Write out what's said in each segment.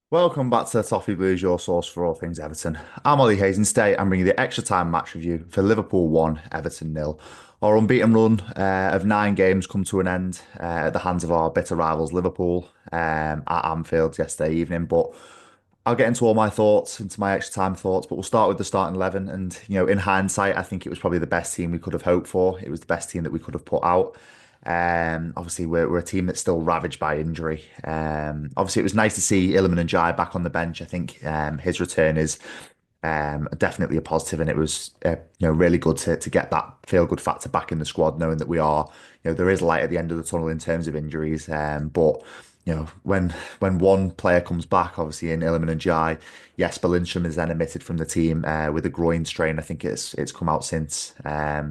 Welcome back to Toffee Blues, your source for all things Everton. I'm Ollie Hayes, and today I'm bringing you the extra time match review for Liverpool 1, Everton nil. Our unbeaten run of 9 games come to an end at the hands of our bitter rivals Liverpool at Anfield yesterday evening. But I'll get into all my thoughts, into my extra time thoughts, but we'll start with the starting 11. And, in hindsight, I think it was probably the best team we could have hoped for. It was the best team that we could have put out. Obviously, we're a team that's still ravaged by injury. Obviously, it was nice to see Iliman and Jai back on the bench. I think his return is definitely a positive, and it was really good to get that feel good factor back in the squad, knowing that we are there is light at the end of the tunnel in terms of injuries. But when one player comes back, obviously in Iliman and Jai, yes, Lindstrom is then omitted from the team with a groin strain. I think it's come out since.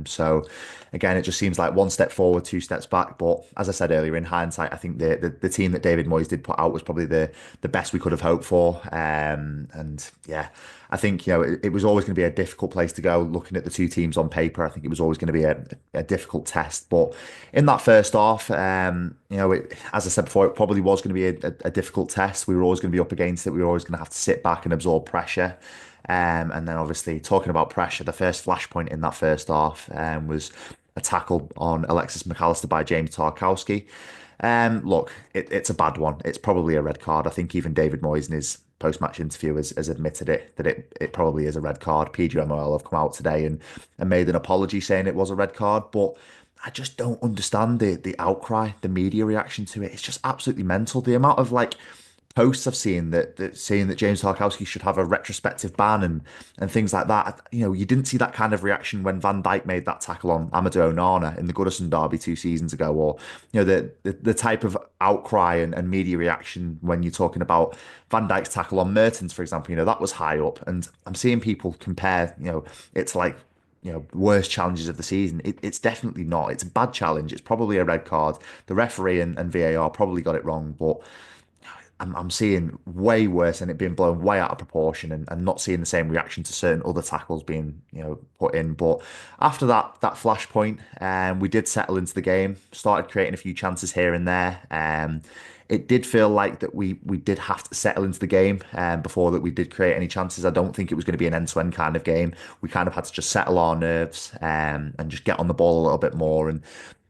So again, it just seems like one step forward, two steps back. But as I said earlier, in hindsight, I think the team that David Moyes did put out was probably the best we could have hoped for. And yeah, I think it was always going to be a difficult place to go. Looking at the two teams on paper, I think it was always going to be a difficult test. But in that first half, as I said before, it probably was going to be a difficult test. We were always going to be up against it. We were always going to have to sit back and absorb pressure. And then obviously talking about pressure, the first flashpoint in that first half was a tackle on Alexis McAllister by James Tarkowski. Look, it's a bad one. It's probably a red card. I think even David Moyes in his post-match interview has admitted that it probably is a red card. PGMOL have come out today and made an apology saying it was a red card, but I just don't understand the outcry, the media reaction to it. It's just absolutely mental. The amount of posts I've seen that saying that James Tarkowski should have a retrospective ban and things like that. You didn't see that kind of reaction when Van Dijk made that tackle on Amadou Onana in the Goodison derby 2 seasons ago, or the type of outcry and media reaction when you're talking about Van Dijk's tackle on Mertens, for example. That was high up, and I'm seeing people compare, it's like worst challenges of the season. It's definitely not. It's a bad challenge. It's probably a red card. The referee and VAR probably got it wrong, but I'm seeing way worse and it being blown way out of proportion and not seeing the same reaction to certain other tackles being, put in. But after that flashpoint, we did settle into the game, started creating a few chances here and there. It did feel like that we did have to settle into the game before that we did create any chances. I don't think it was going to be an end-to-end kind of game. We kind of had to just settle our nerves and just get on the ball a little bit more. And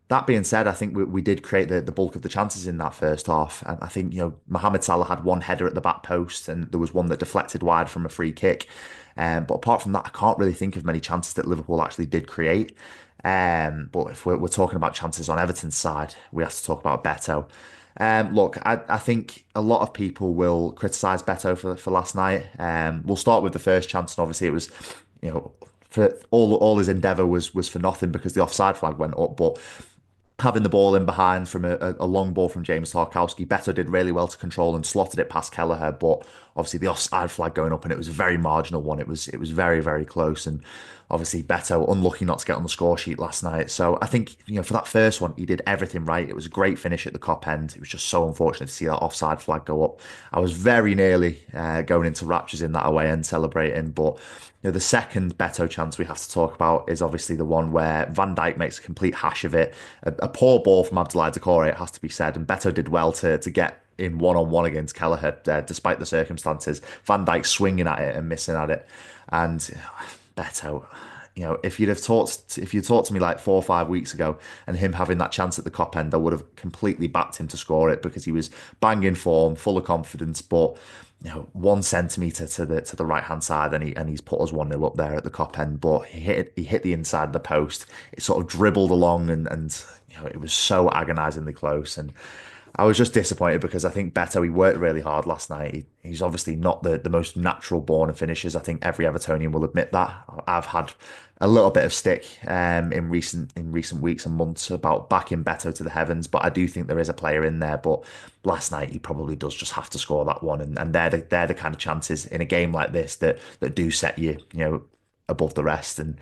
that being said, I think we did create the bulk of the chances in that first half. And I think, Mohamed Salah had one header at the back post and there was one that deflected wide from a free kick. But apart from that, I can't really think of many chances that Liverpool actually did create. But if we're talking about chances on Everton's side, we have to talk about Beto. Look, I think a lot of people will criticise Beto for last night. We'll start with the first chance, and obviously it was, for all his endeavour was for nothing because the offside flag went up. But having the ball in behind from a long ball from James Tarkowski, Beto did really well to control and slotted it past Kelleher, but obviously the offside flag going up and it was a very marginal one. It was very, very close. And obviously Beto unlucky not to get on the score sheet last night. So I think, for that first one, he did everything right. It was a great finish at the Kop end. It was just so unfortunate to see that offside flag go up. I was very nearly going into raptures in that away end celebrating, but the second Beto chance we have to talk about is obviously the one where Van Dijk makes a complete hash of it. A poor ball from Abdoulaye Doucouré, it has to be said, and Beto did well to get in one-on-one against Kelleher, despite the circumstances. Van Dijk swinging at it and missing at it, and Beto. If you talked to me like 4 or 5 weeks ago and him having that chance at the Kop end, I would have completely backed him to score it because he was banging form, full of confidence. But 1 centimetre to the right hand side and he's put us 1-0 up there at the Kop end. But he hit the inside of the post. It sort of dribbled along and it was so agonisingly close. And I was just disappointed because I think Beto, he worked really hard last night. He's obviously not the most natural born of finishers. I think every Evertonian will admit that. I've had a little bit of stick in recent weeks and months about backing Beto to the heavens, but I do think there is a player in there. But last night he probably does just have to score that one, and they're the kind of chances in a game like this that do set you above the rest. And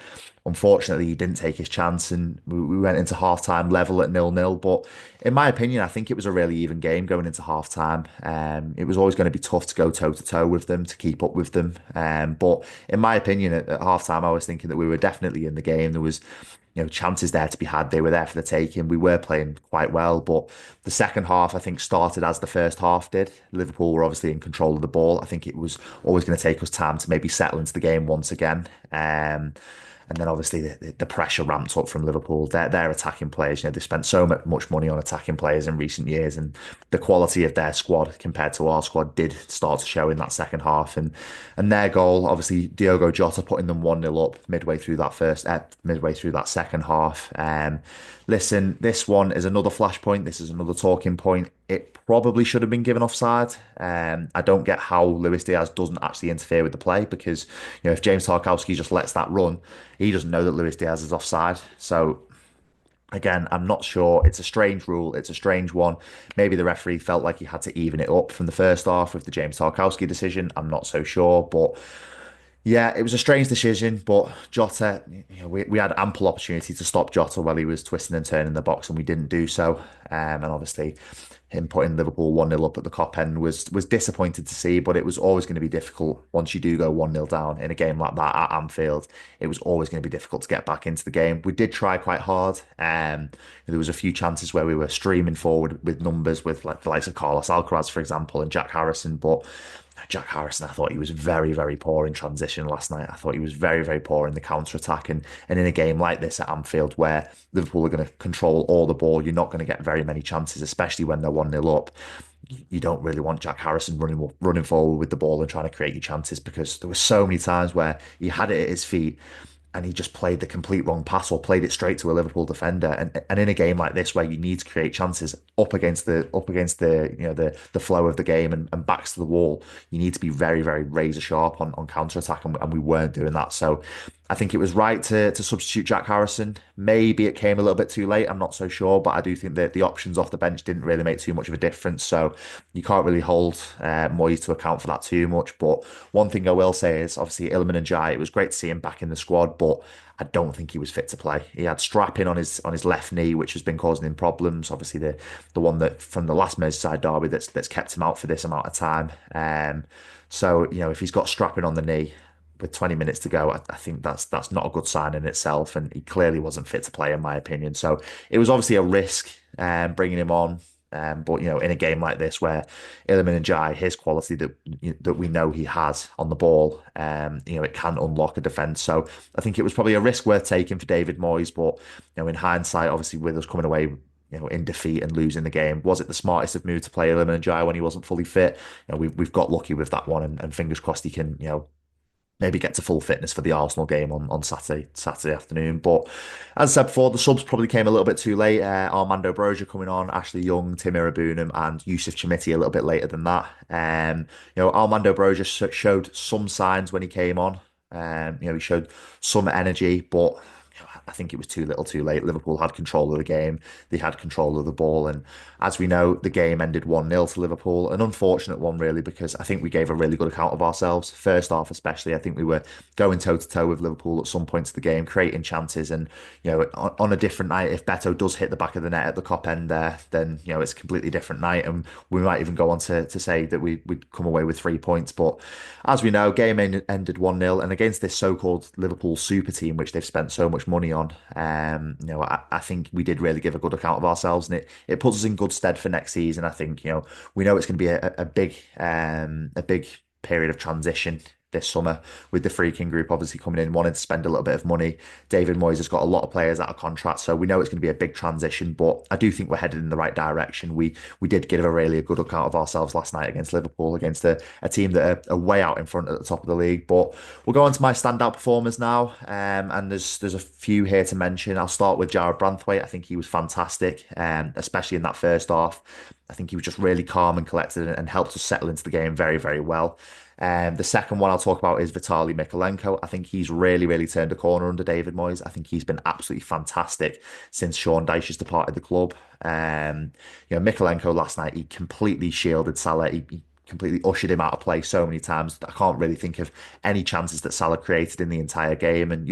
unfortunately, he didn't take his chance, and we went into half-time level at 0-0. But in my opinion, I think it was a really even game going into half-time. It was always going to be tough to go toe-to-toe with them, to keep up with them. But in my opinion, at half-time, I was thinking that we were definitely in the game. There was chances there to be had. They were there for the taking. We were playing quite well, but the second half, I think, started as the first half did. Liverpool were obviously in control of the ball. I think it was always going to take us time to maybe settle into the game once again. And then obviously the pressure ramped up from Liverpool. Their attacking players, they spent so much money on attacking players in recent years, and the quality of their squad compared to our squad did start to show in that second half. And their goal, obviously, Diogo Jota putting them 1-0 up midway through that second half. Listen, this one is another flashpoint. This is another talking point. It probably should have been given offside. I don't get how Luis Diaz doesn't actually interfere with the play because, if James Tarkowski just lets that run, he doesn't know that Luis Diaz is offside. So again, I'm not sure. It's a strange rule. It's a strange one. Maybe the referee felt like he had to even it up from the first half with the James Tarkowski decision. I'm not so sure, but yeah, it was a strange decision, but Jota, we had ample opportunity to stop Jota while he was twisting and turning the box, and we didn't do so. And obviously, him putting Liverpool 1-0 up at the Kop end was disappointed to see, but it was always going to be difficult once you do go 1-0 down in a game like that at Anfield. It was always going to be difficult to get back into the game. We did try quite hard. There was a few chances where we were streaming forward with numbers with like the likes of Carlos Alcaraz, for example, and Jack Harrison, but Jack Harrison, I thought he was very, very poor in transition last night. I thought he was very, very poor in the counter attack. And in a game like this at Anfield, where Liverpool are going to control all the ball, you're not going to get very many chances, especially when they're 1-0 up. You don't really want Jack Harrison running forward with the ball and trying to create your chances because there were so many times where he had it at his feet and he just played the complete wrong pass or played it straight to a Liverpool defender. And in a game like this where you need to create chances up against the the flow of the game and backs to the wall, you need to be very, very razor sharp on counter attack, and we weren't doing that. So I think it was right to substitute Jack Harrison. Maybe it came a little bit too late. I'm not so sure, but I do think that the options off the bench didn't really make too much of a difference. So you can't really hold Moyes to account for that too much. But one thing I will say is obviously Iliman and Jai, it was great to see him back in the squad, but I don't think he was fit to play. He had strapping on his left knee, which has been causing him problems. Obviously, the one that from the last Merseyside derby that's kept him out for this amount of time. So if he's got strapping on the knee with 20 minutes to go, I think that's not a good sign in itself, and he clearly wasn't fit to play, in my opinion. So it was obviously a risk bringing him on. But in a game like this where Iliman and Jai, his quality that we know he has on the ball, it can unlock a defence. So I think it was probably a risk worth taking for David Moyes. But in hindsight, obviously with us coming away, in defeat and losing the game, was it the smartest of move to play Iliman and Jai when he wasn't fully fit? We've got lucky with that one, and fingers crossed he can maybe get to full fitness for the Arsenal game on Saturday afternoon. But as I said before, the subs probably came a little bit too late. Armando Broja coming on, Ashley Young, Tim Irabunum, and Yusuf Chamiti a little bit later than that. Armando Broja showed some signs when he came on. He showed some energy, but I think it was too little too late. Liverpool had control of the game. They had control of the ball. And as we know, the game ended 1-0 to Liverpool. An unfortunate one, really, because I think we gave a really good account of ourselves. First half, especially, I think we were going toe to toe with Liverpool at some points of the game, creating chances. And, on a different night, if Beto does hit the back of the net at the Kop end there, then, it's a completely different night. And we might even go on to say that we'd come away with 3 points. But as we know, ended 1-0. And against this so-called Liverpool super team, which they've spent so much money on, I think we did really give a good account of ourselves, and it puts us in good stead for next season. I think we know it's going to be a big period of transition this summer with the Freaking Group obviously coming in, wanting to spend a little bit of money. David Moyes has got a lot of players out of contract, so we know it's going to be a big transition, but I do think we're headed in the right direction. We did give a good account of ourselves last night against Liverpool, against a team that are way out in front at the top of the league. But we'll go on to my standout performers now, and there's a few here to mention. I'll start with Jarrad Branthwaite. I think he was fantastic, especially in that first half. I think he was just really calm and collected and helped us settle into the game very, very well. The second one I'll talk about is Vitaly Mykolenko. I think he's really, really turned a corner under David Moyes. I think he's been absolutely fantastic since Sean Dyche has departed the club. Mykolenko last night, he completely shielded Salah. He completely ushered him out of play so many times. I can't really think of any chances that Salah created in the entire game. And,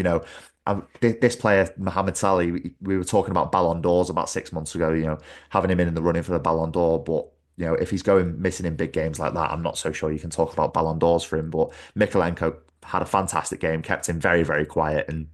This player, Mohamed Salah, we were talking about Ballon d'Ors about 6 months ago, having him in the running for the Ballon d'Or. But, if he's going missing in big games like that, I'm not so sure you can talk about Ballon d'Ors for him. But Mykolenko had a fantastic game, kept him very, very quiet. And,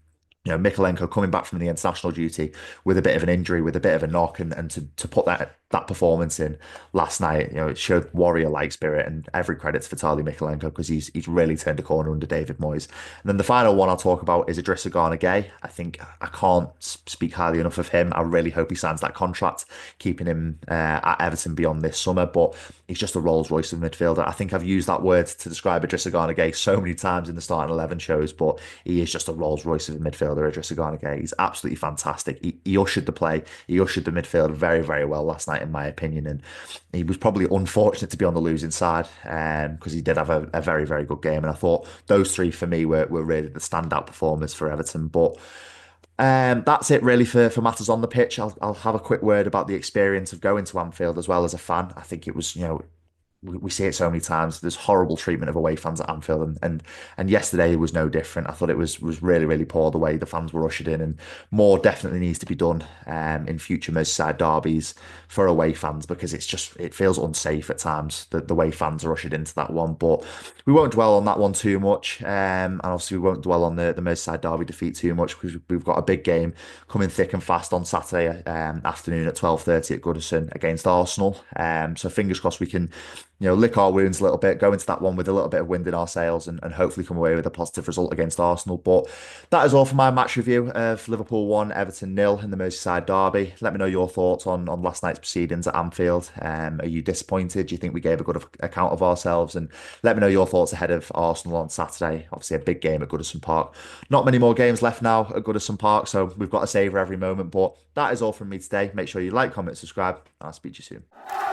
Mykolenko coming back from the international duty with a bit of an injury, with a bit of a knock, and to put that performance in last night, it showed warrior-like spirit, and every credit to Vitaly Mykolenko because he's really turned a corner under David Moyes. And then the final one I'll talk about is Idrissa Gana Gueye. I think I can't speak highly enough of him. I really hope he signs that contract, keeping him at Everton beyond this summer. But he's just a Rolls Royce of midfielder. I think I've used that word to describe Idrissa Gana Gueye so many times in the starting 11 shows, but he is just a Rolls Royce of a midfielder, Idrissa Gana Gueye. He's absolutely fantastic. He ushered the play, he ushered the midfield very, very well last night, in my opinion. And he was probably unfortunate to be on the losing side because he did have a very, very good game. And I thought those three for me were really the standout performers for Everton. But that's it really for matters on the pitch. I'll have a quick word about the experience of going to Anfield as well as a fan. I think it was, we see it so many times. There's horrible treatment of away fans at Anfield, and yesterday was no different. I thought it was really, really poor the way the fans were ushered in, and more definitely needs to be done in future Merseyside derbies for away fans because it feels unsafe at times the way fans are ushered into that one. But we won't dwell on that one too much, and obviously we won't dwell on the Merseyside derby defeat too much because we've got a big game coming thick and fast on Saturday afternoon at 12:30 at Goodison against Arsenal. So fingers crossed we can lick our wounds a little bit, go into that one with a little bit of wind in our sails and hopefully come away with a positive result against Arsenal. But that is all for my match review of Liverpool 1, Everton nil in the Merseyside derby. Let me know your thoughts on last night's proceedings at Anfield. Are you disappointed? Do you think we gave a good account of ourselves? And let me know your thoughts ahead of Arsenal on Saturday. Obviously a big game at Goodison Park. Not many more games left now at Goodison Park, so we've got to savour every moment. But that is all from me today. Make sure you like, comment, subscribe, and I'll speak to you soon.